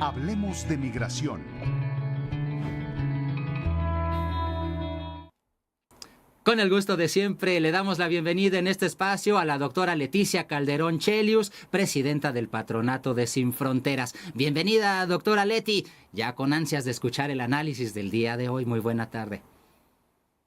Hablemos de migración. Con el gusto de siempre, le damos la bienvenida en este espacio a la doctora Leticia Calderón Chelius, presidenta del Patronato de Sin Fronteras. Bienvenida, doctora Leti, ya con ansias de escuchar el análisis del día de hoy. Muy buena tarde.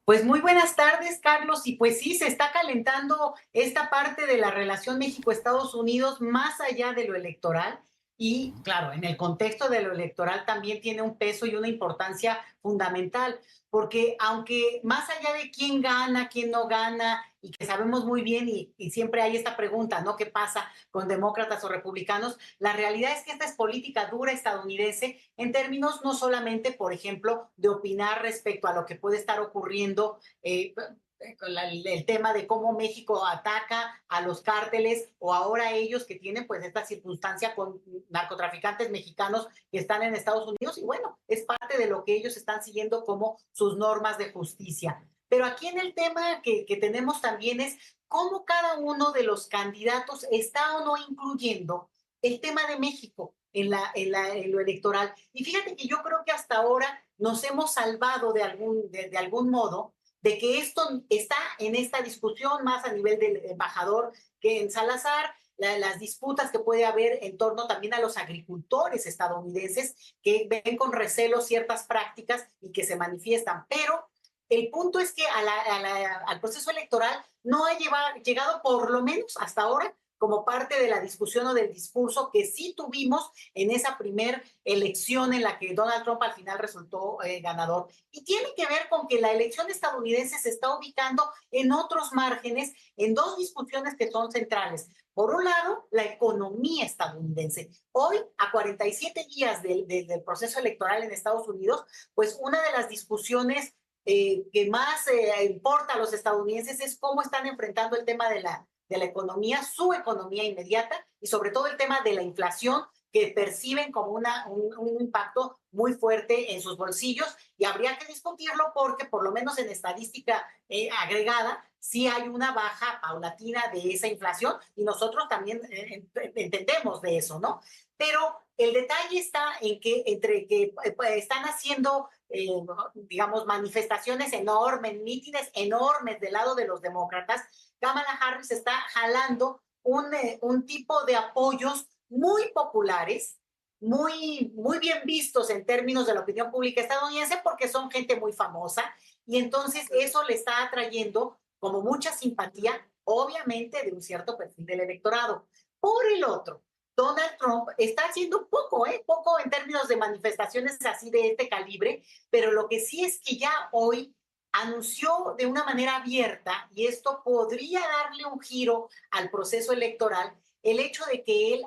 Pues muy buenas tardes, Carlos. Y pues sí, se está calentando esta parte de la relación México-Estados Unidos más allá de lo electoral. Y claro, en el contexto de lo electoral también tiene un peso y una importancia fundamental, porque aunque más allá de quién gana, quién no gana, y que sabemos muy bien, y siempre hay esta pregunta, ¿no? ¿Qué pasa con demócratas o republicanos? La realidad es que esta es política dura estadounidense en términos no solamente, por ejemplo, de opinar respecto a lo que puede estar ocurriendo, el tema de cómo México ataca a los cárteles o ahora ellos que tienen pues esta circunstancia con narcotraficantes mexicanos que están en Estados Unidos y bueno, es parte de lo que ellos están siguiendo como sus normas de justicia. Pero aquí en el tema que tenemos también es cómo cada uno de los candidatos está o no incluyendo el tema de México en lo electoral. Y fíjate que yo creo que hasta ahora nos hemos salvado de algún modo de que esto está en esta discusión más a nivel del embajador que en Salazar, las disputas que puede haber en torno también a los agricultores estadounidenses que ven con recelo ciertas prácticas y que se manifiestan. Pero el punto es que al proceso electoral no ha llegado, por lo menos hasta ahora, como parte de la discusión o del discurso que sí tuvimos en esa primer elección en la que Donald Trump al final resultó ganador. Y tiene que ver con que la elección estadounidense se está ubicando en otros márgenes, en dos discusiones que son centrales. Por un lado, la economía estadounidense. Hoy, a 47 días del proceso electoral en Estados Unidos, pues una de las discusiones que más importa a los estadounidenses es cómo están enfrentando el tema de la economía, su economía inmediata y sobre todo el tema de la inflación que perciben como un impacto muy fuerte en sus bolsillos y habría que discutirlo porque por lo menos en estadística agregada sí hay una baja paulatina de esa inflación y nosotros también entendemos de eso, ¿no? Pero el detalle está en que entre que están haciendo digamos, manifestaciones enormes, mítines enormes del lado de los demócratas, Kamala Harris está jalando un tipo de apoyos muy populares, muy bien vistos en términos de la opinión pública estadounidense porque son gente muy famosa y entonces eso le está atrayendo como mucha simpatía, obviamente de un cierto perfil del electorado. Por el otro, Donald Trump está haciendo poco en términos de manifestaciones así de este calibre, pero lo que sí es que ya hoy anunció de una manera abierta, y esto podría darle un giro al proceso electoral, el hecho de que él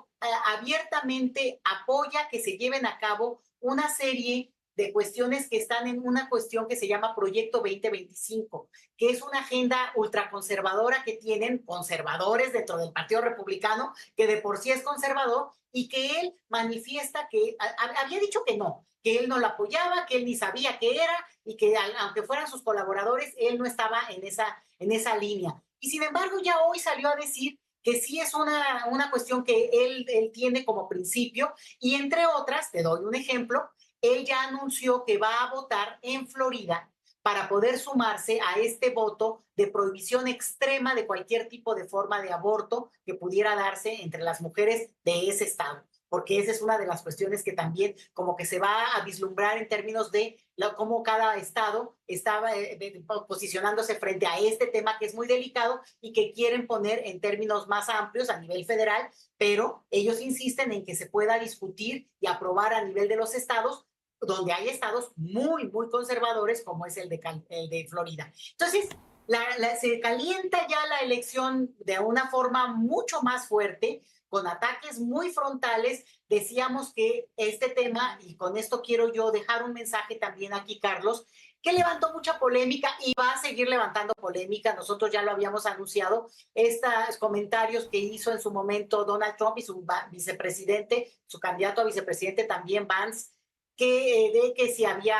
abiertamente apoya que se lleven a cabo una serie de cuestiones que están en una cuestión que se llama Proyecto 2025, que es una agenda ultraconservadora que tienen conservadores dentro del Partido Republicano, que de por sí es conservador, y que él manifiesta que había dicho que él no lo apoyaba, que él ni sabía qué era, y que aunque fueran sus colaboradores, él no estaba en esa línea. Y sin embargo, ya hoy salió a decir que sí es una cuestión que él tiene como principio, y entre otras, te doy un ejemplo, él ya anunció que va a votar en Florida para poder sumarse a este voto de prohibición extrema de cualquier tipo de forma de aborto que pudiera darse entre las mujeres de ese estado, porque esa es una de las cuestiones que también como que se va a vislumbrar en términos de cómo cada estado estaba posicionándose frente a este tema que es muy delicado y que quieren poner en términos más amplios a nivel federal, pero ellos insisten en que se pueda discutir y aprobar a nivel de los estados donde hay estados muy conservadores como es el de Florida. Entonces, se calienta ya la elección de una forma mucho más fuerte, con ataques muy frontales. Decíamos que este tema, y con esto quiero yo dejar un mensaje también aquí, Carlos, que levantó mucha polémica y va a seguir levantando polémica. Nosotros ya lo habíamos anunciado, estos comentarios que hizo en su momento Donald Trump y su vicepresidente, su candidato a vicepresidente también, Vance, de que si había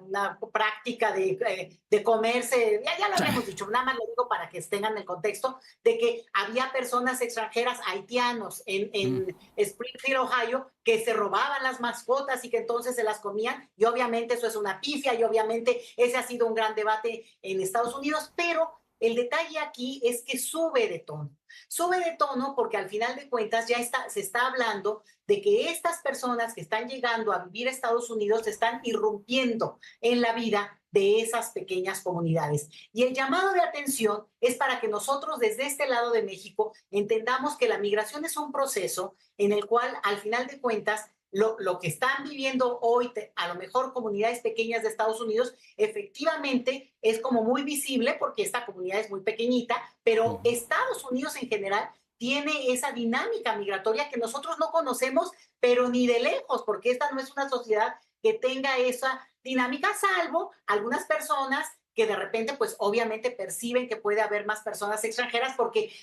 una práctica de comerse, ya lo habíamos dicho, nada más lo digo para que tengan el contexto, de que había personas extranjeras, haitianos, en Springfield, Ohio, que se robaban las mascotas y que entonces se las comían, y obviamente eso es una pifia, y obviamente ese ha sido un gran debate en Estados Unidos, pero el detalle aquí es que sube de tono. Sube de tono porque al final de cuentas se está hablando de que estas personas que están llegando a vivir a Estados Unidos están irrumpiendo en la vida de esas pequeñas comunidades. Y el llamado de atención es para que nosotros desde este lado de México entendamos que la migración es un proceso en el cual al final de cuentas lo que están viviendo hoy, a lo mejor comunidades pequeñas de Estados Unidos, efectivamente es como muy visible porque esta comunidad es muy pequeñita, pero Estados Unidos en general tiene esa dinámica migratoria que nosotros no conocemos, pero ni de lejos, porque esta no es una sociedad que tenga esa dinámica, salvo algunas personas que de repente, pues obviamente perciben que puede haber más personas extranjeras porque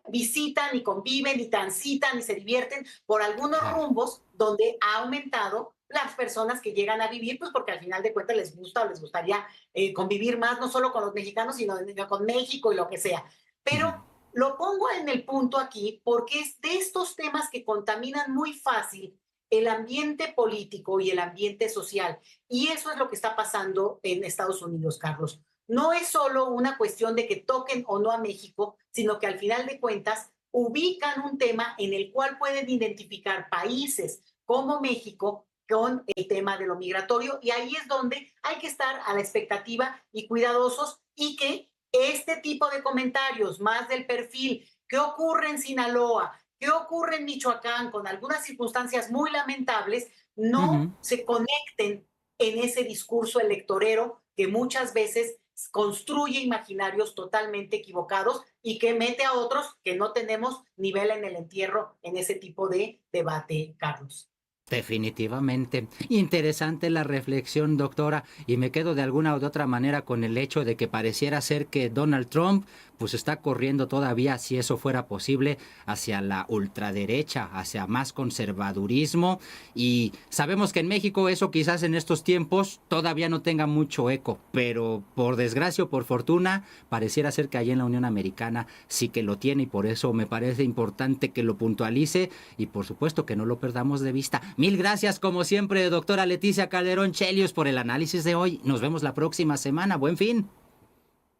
visitan y conviven y transitan y se divierten por algunos rumbos donde ha aumentado las personas que llegan a vivir, pues porque al final de cuentas les gusta o les gustaría convivir más, no solo con los mexicanos, sino con México y lo que sea. Pero lo pongo en el punto aquí porque es de estos temas que contaminan muy fácil el ambiente político y el ambiente social. Y eso es lo que está pasando en Estados Unidos, Carlos. No es solo una cuestión de que toquen o no a México, sino que al final de cuentas ubican un tema en el cual pueden identificar países como México con el tema de lo migratorio, y ahí es donde hay que estar a la expectativa y cuidadosos, y que este tipo de comentarios, más del perfil, ¿qué ocurre en Sinaloa? ¿Qué ocurre en Michoacán? Con algunas circunstancias muy lamentables, no se conecten en ese discurso electorero que muchas veces construye imaginarios totalmente equivocados y que mete a otros que no tenemos nivel en el entierro en ese tipo de debate, Carlos. Definitivamente. Interesante la reflexión, doctora, y me quedo de alguna u otra manera con el hecho de que pareciera ser que Donald Trump pues está corriendo todavía, si eso fuera posible, hacia la ultraderecha, hacia más conservadurismo, y sabemos que en México eso quizás en estos tiempos todavía no tenga mucho eco, pero por desgracia o por fortuna pareciera ser que allí en la Unión Americana sí que lo tiene, y por eso me parece importante que lo puntualice y por supuesto que no lo perdamos de vista. Mil gracias como siempre, doctora Leticia Calderón Chelius, por el análisis de hoy. Nos vemos la próxima semana. Buen fin.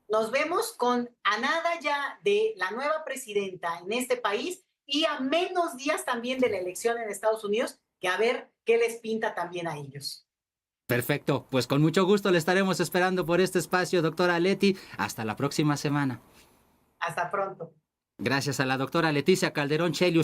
Nos vemos con a nada ya de la nueva presidenta en este país y a menos días también de la elección en Estados Unidos, que a ver qué les pinta también a ellos. Perfecto, pues con mucho gusto le estaremos esperando por este espacio, doctora Leti. Hasta la próxima semana. Hasta pronto. Gracias a la doctora Leticia Calderón Chelius.